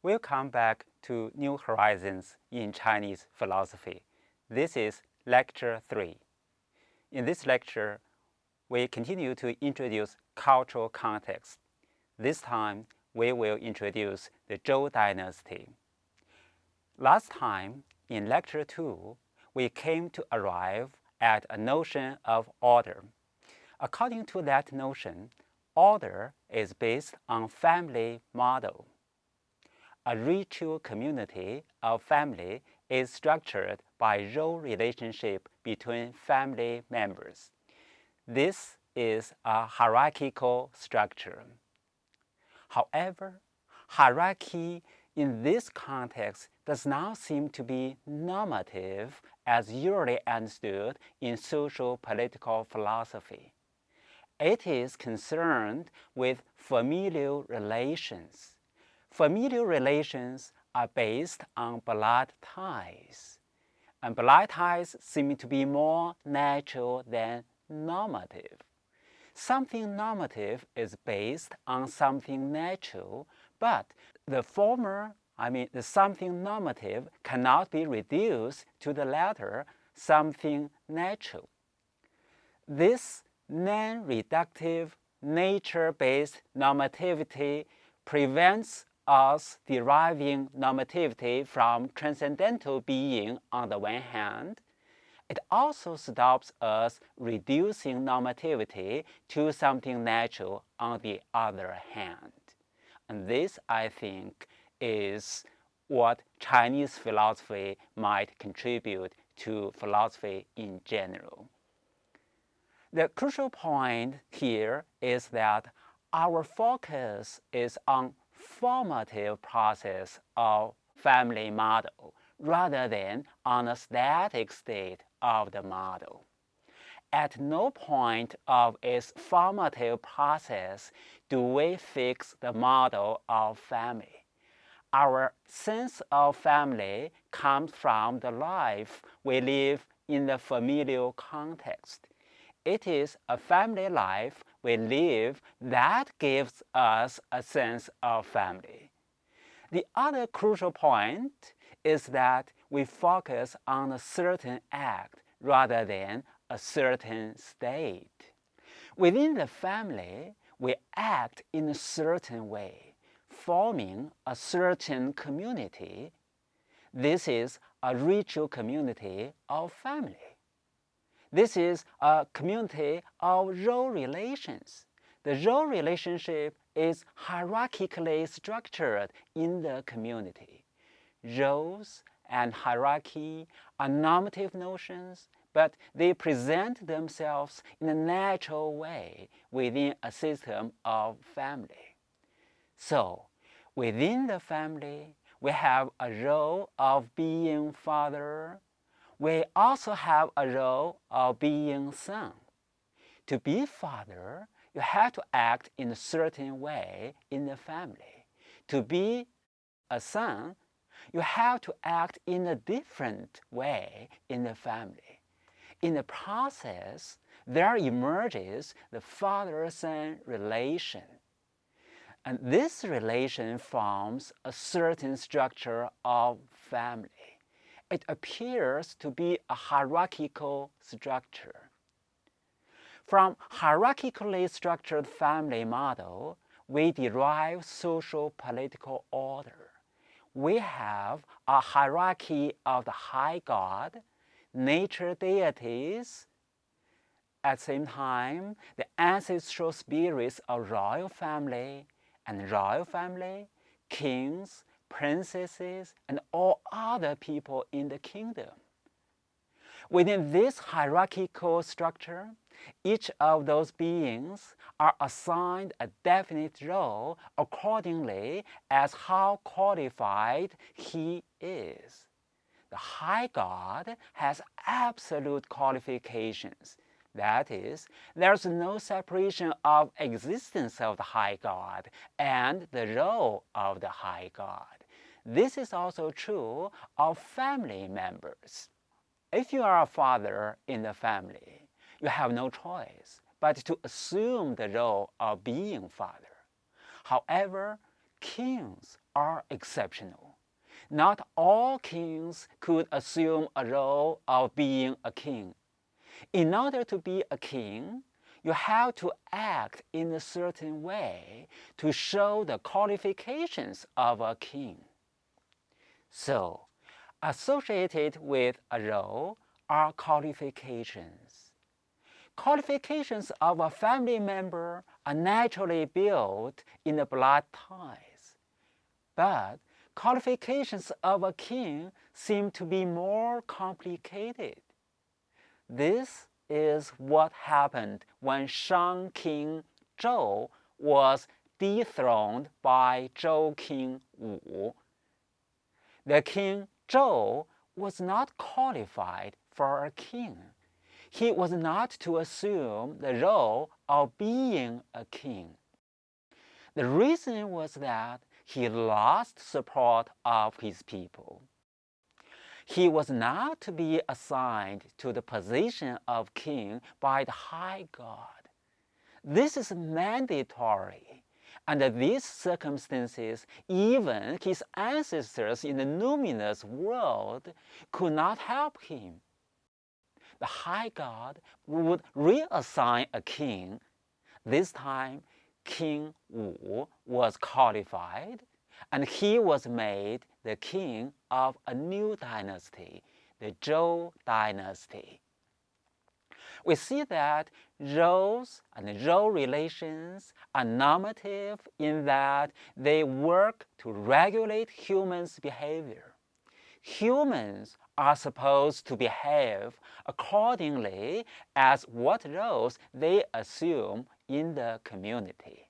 Welcome back to New Horizons in Chinese Philosophy. This is Lecture 3. In this lecture, we continue to introduce cultural context. This time, we will introduce the Zhou dynasty. Last time, in Lecture 2, we came to arrive at a notion of order. According to that notion, order is based on family model. A ritual community of family is structured by role relationship between family members. This is a hierarchical structure. However, hierarchy in this context does not seem to be normative as usually understood in social political philosophy. It is concerned with familial relations. Familial relations are based on blood ties, and blood ties seem to be more natural than normative. Something normative is based on something natural, but the former, the something normative, cannot be reduced to the latter, something natural. This non-reductive, nature-based normativity prevents us deriving normativity from transcendental being on the one hand. It also stops us reducing normativity to something natural on the other hand. And this, I think, is what Chinese philosophy might contribute to philosophy in general. The crucial point here is that our focus is on formative process of family model rather than on a static state of the model. At no point of its formative process do we fix the model of family. Our sense of family comes from the life we live in the familial context. It is a family life we live that gives us a sense of family. The other crucial point is that we focus on a certain act rather than a certain state. Within the family, we act in a certain way, forming a certain community. This is a ritual community of family. This is a community of role relations. The role relationship is hierarchically structured in the community. Roles and hierarchy are normative notions, but they present themselves in a natural way within a system of family. So, within the family, we have a role of being father. We also have a role of being son. To be father, you have to act in a certain way in the family. To be a son, you have to act in a different way in the family. In the process, there emerges the father-son relation. And this relation forms a certain structure of family. It appears to be a hierarchical structure. From hierarchically structured family model, we derive social political order. We have a hierarchy of the high god, nature deities. At the same time, the ancestral spirits of royal family, kings, princesses, and all other people in the kingdom. Within this hierarchical structure, each of those beings are assigned a definite role accordingly as how qualified he is. The high god has absolute qualifications. That is, there's no separation of existence of the high god and the role of the high god. This is also true of family members. If you are a father in the family, you have no choice but to assume the role of being father. However, kings are exceptional. Not all kings could assume a role of being a king. In order to be a king, you have to act in a certain way to show the qualifications of a king. So, associated with a role are qualifications. Qualifications of a family member are naturally built in the blood ties, but qualifications of a king seem to be more complicated. This is what happened when Shang King Zhou was dethroned by Zhou King Wu. The King Zhou was not qualified for a king. He was not to assume the role of being a king. The reason was that he lost support of his people. He was not to be assigned to the position of king by the high God. This is mandatory. Under these circumstances, even his ancestors in the numinous world could not help him. The high God would reassign a king. This time, King Wu was qualified, and he was made the king of a new dynasty, the Zhou dynasty. We see that roles and role relations are normative in that they work to regulate humans' behavior. Humans are supposed to behave accordingly as what roles they assume in the community.